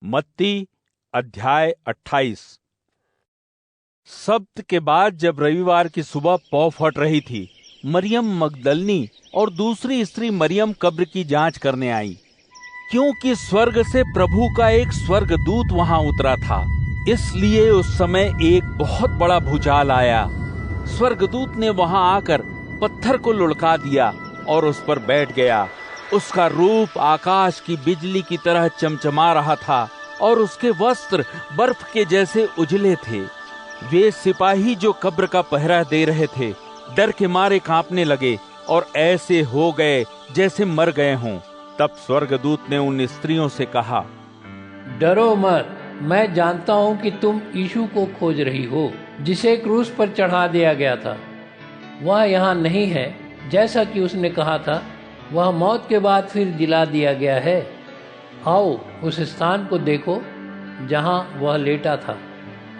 मत्ती अध्याय 28। सब्त के बाद जब रविवार की सुबह पौ फट रही थी, मरियम मगदलनी और दूसरी स्त्री मरियम कब्र की जांच करने आई, क्योंकि स्वर्ग से प्रभु का एक स्वर्गदूत वहां उतरा था। इसलिए उस समय एक बहुत बड़ा भूचाल आया। स्वर्गदूत ने वहां आकर पत्थर को लुढ़का दिया और उस पर बैठ गया। उसका रूप आकाश की बिजली की तरह चमचमा रहा था और उसके वस्त्र बर्फ के जैसे उजले थे। वे सिपाही जो कब्र का पहरा दे रहे थे, डर के मारे कांपने लगे और ऐसे हो गए जैसे मर गए हों। तब स्वर्गदूत ने उन स्त्रियों से कहा, डरो मत, मैं जानता हूँ कि तुम यीशु को खोज रही हो, जिसे क्रूस पर चढ़ा दिया गया था। वह यहाँ नहीं है, जैसा कि उसने कहा था। वह मौत के बाद फिर जिला दिया गया है। आओ उस स्थान को देखो जहाँ वह लेटा था,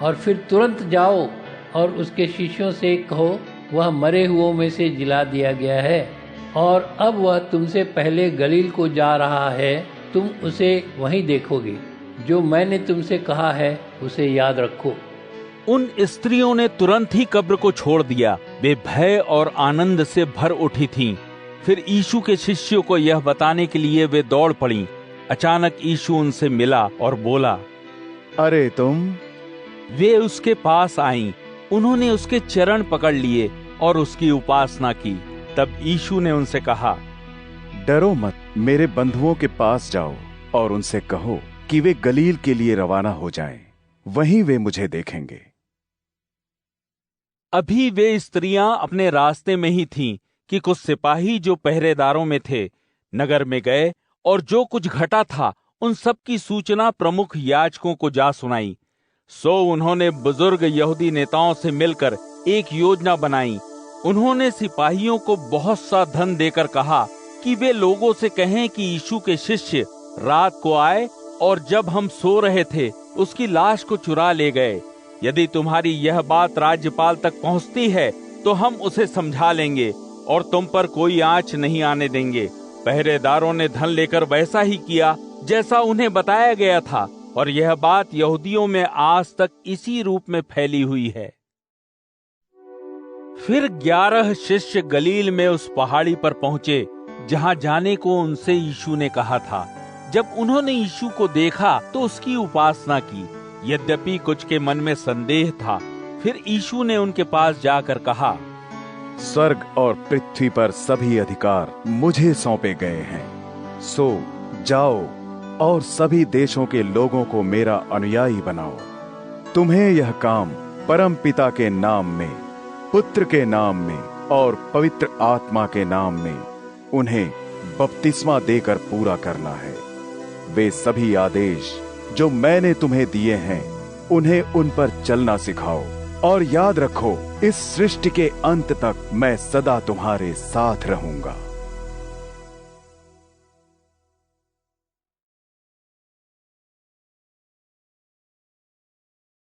और फिर तुरंत जाओ और उसके शिष्यों से कहो, वह मरे हुओं में से जिला दिया गया है और अब वह तुमसे पहले गलील को जा रहा है। तुम उसे वहीं देखोगे। जो मैंने तुमसे कहा है उसे याद रखो। उन स्त्रियों ने तुरंत ही कब्र को छोड़ दिया। वे भय और आनंद से भर उठी थीं। फिर यीशु के शिष्यों को यह बताने के लिए वे दौड़ पड़ीं। अचानक यीशु उनसे मिला और बोला, अरे तुम। वे उसके पास आईं। उन्होंने उसके चरण पकड़ लिए और उसकी उपासना की। तब यीशु ने उनसे कहा, डरो मत, मेरे बंधुओं के पास जाओ और उनसे कहो कि वे गलील के लिए रवाना हो जाएं। वहीं वे मुझे देखेंगे। अभी वे स्त्रियां अपने रास्ते में ही थीं कि कुछ सिपाही जो पहरेदारों में थे नगर में गए और जो कुछ घटा था उन सब की सूचना प्रमुख याजकों को जा सुनाई। सो उन्होंने बुजुर्ग यहूदी नेताओं से मिलकर एक योजना बनाई। उन्होंने सिपाहियों को बहुत सा धन देकर कहा कि वे लोगों से कहें कि यीशु के शिष्य रात को आए और जब हम सो रहे थे उसकी लाश को चुरा ले गए। यदि तुम्हारी यह बात राज्यपाल तक पहुंचती है तो हम उसे समझा लेंगे और तुम पर कोई आँच नहीं आने देंगे। पहरेदारों ने धन लेकर वैसा ही किया जैसा उन्हें बताया गया था, और यह बात यहूदियों में आज तक इसी रूप में फैली हुई है। फिर 11 शिष्य गलील में उस पहाड़ी पर पहुंचे जहां जाने को उनसे यीशु ने कहा था। जब उन्होंने यीशु को देखा तो उसकी उपासना की, यद्यपि कुछ के मन में संदेह था। फिर यीशु ने उनके पास जाकर कहा, स्वर्ग और पृथ्वी पर सभी अधिकार मुझे सौंपे गए हैं। सो जाओ और सभी देशों के लोगों को मेरा अनुयायी बनाओ। तुम्हें यह काम परम पिता के नाम में, पुत्र के नाम में और पवित्र आत्मा के नाम में उन्हें बपतिस्मा देकर पूरा करना है। वे सभी आदेश जो मैंने तुम्हें दिए हैं उन्हें उन पर चलना सिखाओ, और याद रखो, इस सृष्टि के अंत तक मैं सदा तुम्हारे साथ रहूंगा।